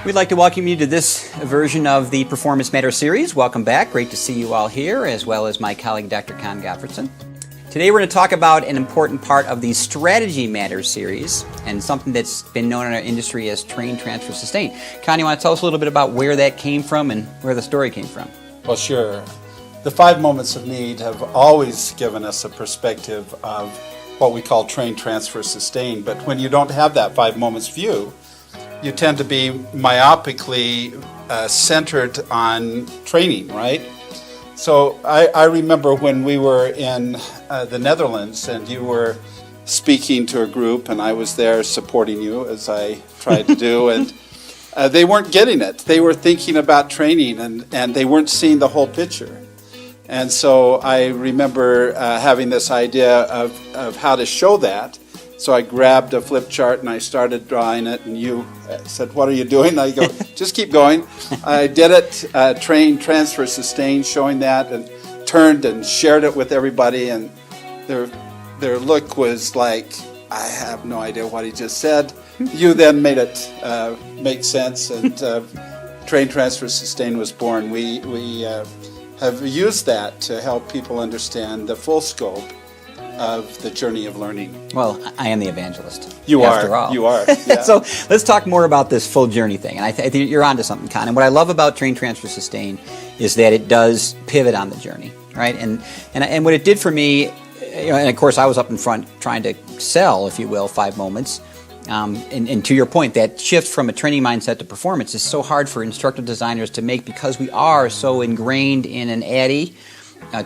We'd like to welcome you to this version of the Performance Matters series. Welcome back. Great to see you all here, as well as my colleague, Dr. Con Gottfredson. Today we're going to talk about an important part of the Strategy Matters series and something that's been known in our industry as Train, Transfer, Sustain. Con, you want to tell us a little bit about where that came from and where the story came from? Well, sure. The 5 moments of need have always given us a perspective of what we call train, transfer, sustain. But when you don't have that 5 moments view, you tend to be myopically centered on training, right? So I remember when we were in the Netherlands and you were speaking to a group and I was there supporting you as I tried to do, and they weren't getting it. They were thinking about training and they weren't seeing the whole picture. And so I remember having this idea of how to show that. So I grabbed a flip chart and I started drawing it, and you said, "What are you doing?" I go, "Just keep going." I did it, train, transfer, sustain, showing that, and turned and shared it with everybody, and their look was like, "I have no idea what he just said." You then made it make sense, and train, transfer, sustain was born. We have used that to help people understand the full scope of the journey of learning. Well, I am the evangelist. You after are. all. You are. Yeah. So let's talk more about this full journey thing. And I think you're onto something, Con. And what I love about Train, Transfer, Sustain is that it does pivot on the journey, right? And what it did for me, and of course I was up in front trying to sell, if you will, 5 moments. And to your point, that shift from a training mindset to performance is so hard for instructor designers to make because we are so ingrained in an ADDIE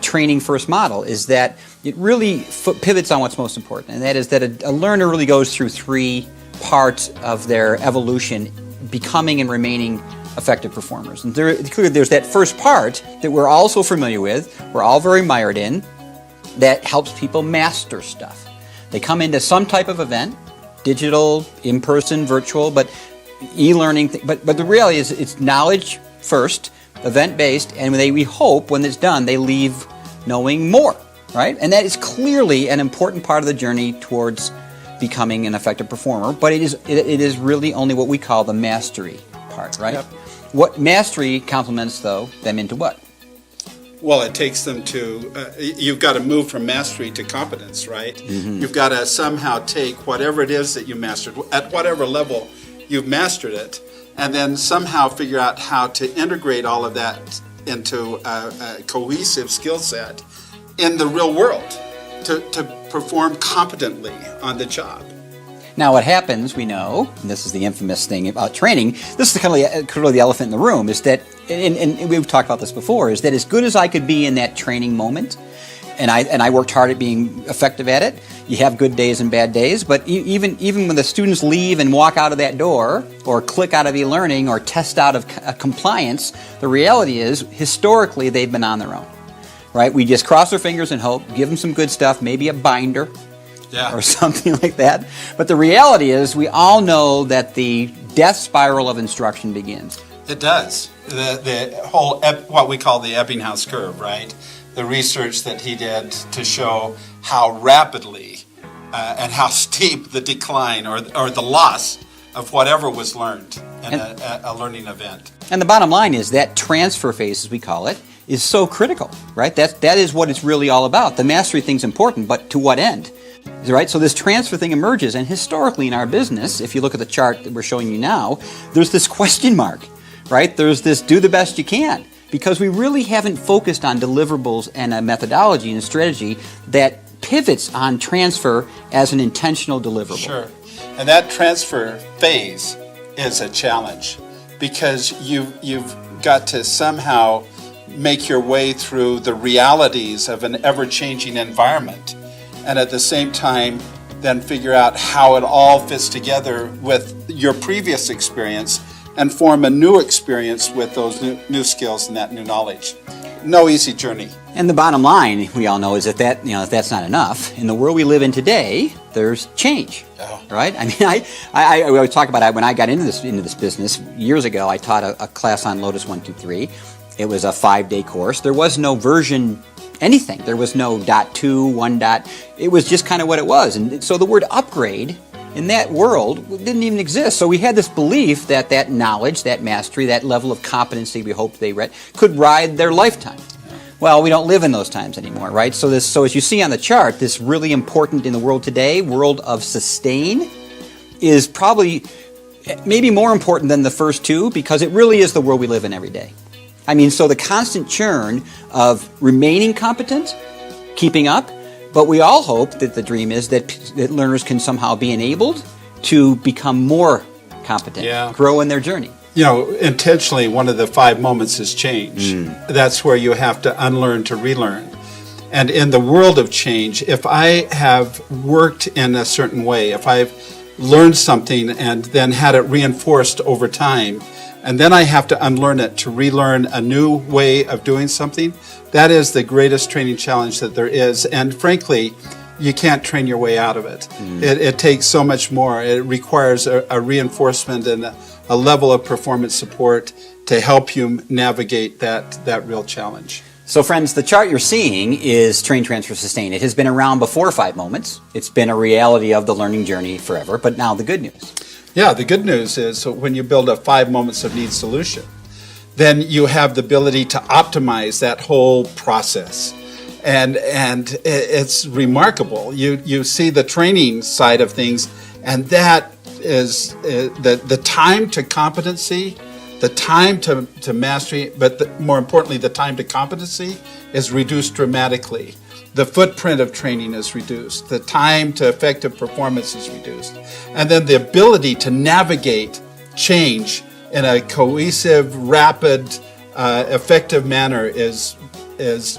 training first model, is that it really pivots on what's most important, and that is that a learner really goes through 3 parts of their evolution, becoming and remaining effective performers. And clearly there's that first part that we're all so familiar with, we're all very mired in, that helps people master stuff. They come into some type of event, digital, in-person, virtual, but e-learning, but the reality is it's knowledge first, event-based, and we hope when it's done they leave knowing more, right? And that is clearly an important part of the journey towards becoming an effective performer, but it is really only what we call the mastery part, right? Yep. What mastery complements, though, them into what? Well, it takes them to, you've got to move from mastery to competence, right? Mm-hmm. You've got to somehow take whatever it is that you mastered, at whatever level you've mastered it, and then somehow figure out how to integrate all of that into a cohesive skill set in the real world to perform competently on the job. Now what happens, we know, and this is the infamous thing about training, this is clearly the elephant in the room, is that, and we've talked about this before, is that as good as I could be in that training moment, and I worked hard at being effective at it, you have good days and bad days, but even when the students leave and walk out of that door, or click out of e-learning, or test out of compliance, the reality is, historically, they've been on their own, right? We just cross our fingers and hope, give them some good stuff, maybe a binder, or something like that. But the reality is, we all know that the death spiral of instruction begins. It does. The whole, what we call the Eppinghaus curve, right? The research that he did to show how rapidly and how steep the decline or the loss of whatever was learned in a learning event. And the bottom line is that transfer phase, as we call it, is so critical, right? That is what it's really all about. The mastery thing's important, but to what end? Right? So this transfer thing emerges, and historically in our business, if you look at the chart that we're showing you now, there's this question mark, right? There's this do the best you can, because we really haven't focused on deliverables and a methodology and a strategy that pivots on transfer as an intentional deliverable. Sure. And that transfer phase is a challenge, because you've got to somehow make your way through the realities of an ever-changing environment, and at the same time then figure out how it all fits together with your previous experience and form a new experience with those new skills and that new knowledge. No easy journey. And the bottom line, we all know, is that if that's not enough, in the world we live in today, there's change, right? I mean, I always talk about it. When I got into this business years ago, I taught a class on Lotus 1, 2, 3. It was a 5-day course. There was no version anything. There was no .2, 1. It was just kind of what it was. And so the word upgrade in that world didn't even exist. So we had this belief that that knowledge, that mastery, that level of competency we hoped they read could ride their lifetime. Well, we don't live in those times anymore, right? So as you see on the chart, this really important in the world today, world of sustain, is probably maybe more important than the first two, because it really is the world we live in every day. I mean, so the constant churn of remaining competent, keeping up, but we all hope that the dream is that learners can somehow be enabled to become more competent, grow in their journey. You know, intentionally, one of the 5 moments is change. That's where you have to unlearn to relearn. And in the world of change, if I have worked in a certain way, if I've learned something and then had it reinforced over time, and then I have to unlearn it to relearn a new way of doing something, that is the greatest training challenge that there is. And frankly, you can't train your way out of it. It takes so much more. It requires a reinforcement and a level of performance support to help you navigate that real challenge. So friends, the chart you're seeing is Train, Transfer, Sustain. It has been around before 5 moments. It's been a reality of the learning journey forever. But now the good news. Yeah, the good news is when you build a 5 moments of need solution, then you have the ability to optimize that whole process. And it's remarkable. You see the training side of things, and that is the time to competency, the time to mastery, but more importantly, the time to competency is reduced dramatically. The footprint of training is reduced. The time to effective performance is reduced. And then the ability to navigate change in a cohesive, rapid, effective manner is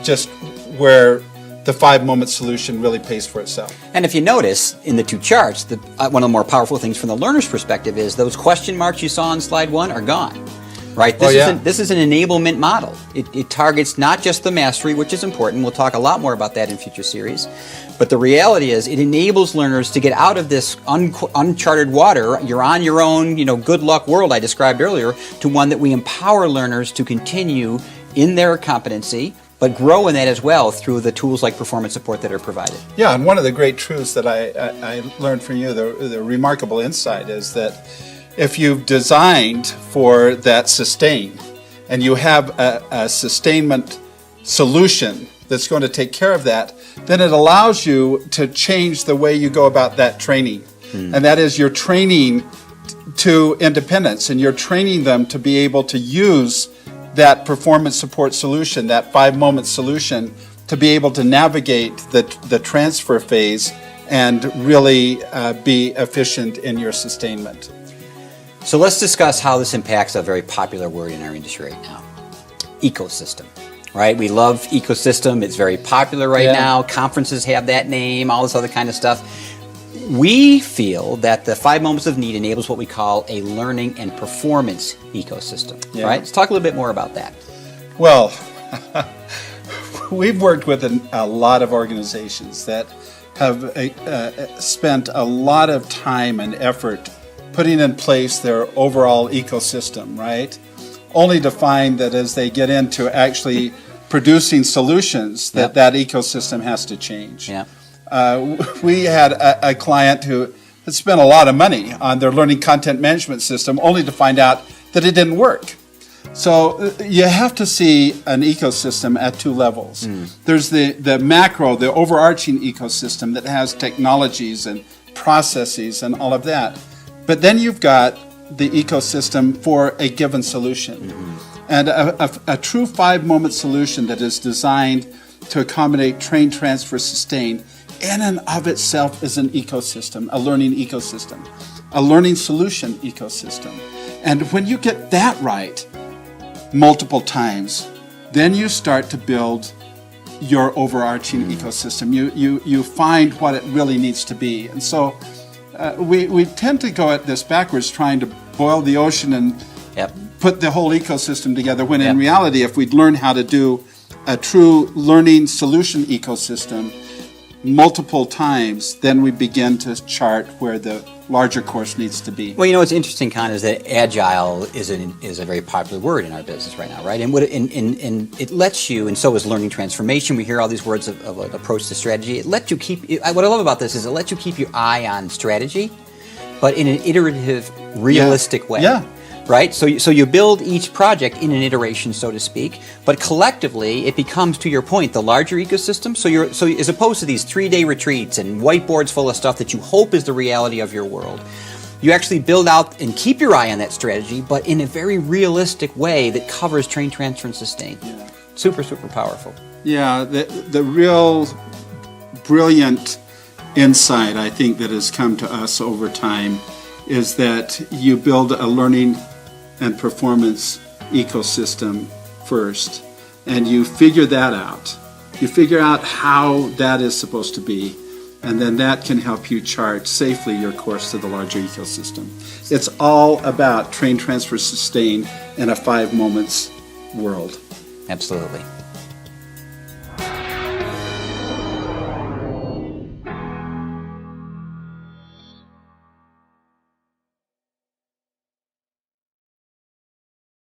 just where the 5 moment solution really pays for itself. And if you notice in the two charts, one of the more powerful things from the learner's perspective is those question marks you saw on slide 1 are gone. Right? This is an enablement model. It targets not just the mastery, which is important. We'll talk a lot more about that in future series. But the reality is it enables learners to get out of this uncharted water, you're on your own, good luck world I described earlier, to one that we empower learners to continue in their competency, but grow in that as well through the tools like performance support that are provided. Yeah, and one of the great truths that I learned from you, the remarkable insight, is that if you've designed for that sustain and you have a sustainment solution that's going to take care of that, then it allows you to change the way you go about that training. And that is, you're training to independence, and you're training them to be able to use that performance support solution, that 5 moment solution, to be able to navigate the transfer phase and really be efficient in your sustainment. So let's discuss how this impacts a very popular word in our industry right now, ecosystem. Right? We love ecosystem. It's very popular right now. Conferences have that name, all this other kind of stuff. We feel that the 5 moments of need enables what we call a learning and performance ecosystem. Right? Let's talk a little bit more about that. Well, we've worked with a lot of organizations that have spent a lot of time and effort putting in place their overall ecosystem, right? Only to find that as they get into actually producing solutions, that ecosystem has to change. We had a client who had spent a lot of money on their learning content management system, only to find out that it didn't work. So you have to see an ecosystem at 2 levels. There's the macro, the overarching ecosystem that has technologies and processes and all of that. But then you've got the ecosystem for a given solution. And a true 5 moment solution that is designed to accommodate train, transfer, sustain in and of itself is an ecosystem, a learning ecosystem, a learning solution ecosystem. And when you get that right multiple times, then you start to build your overarching ecosystem. You find what it really needs to be. And so we tend to go at this backwards, trying to boil the ocean and put the whole ecosystem together, when in reality, if we'd learn how to do a true learning solution ecosystem multiple times, then we begin to chart where the larger course needs to be. Well, what's interesting, Con, is that agile is a very popular word in our business right now, right? And it lets you, and so is learning transformation. We hear all these words of an approach to strategy. It lets you keep. What I love about this is it lets you keep your eye on strategy, but in an iterative, realistic way. Yeah. Right? So you build each project in an iteration, so to speak, but collectively it becomes, to your point, the larger ecosystem. So as opposed to these 3-day retreats and whiteboards full of stuff that you hope is the reality of your world, you actually build out and keep your eye on that strategy, but in a very realistic way that covers train, transfer, and sustain. Yeah. Super, super powerful. Yeah, the real brilliant insight I think that has come to us over time is that you build a learning and performance ecosystem first, and you figure that out. You figure out how that is supposed to be, and then that can help you chart safely your course to the larger ecosystem. It's all about train, transfer, sustain in a 5 moments world. Absolutely.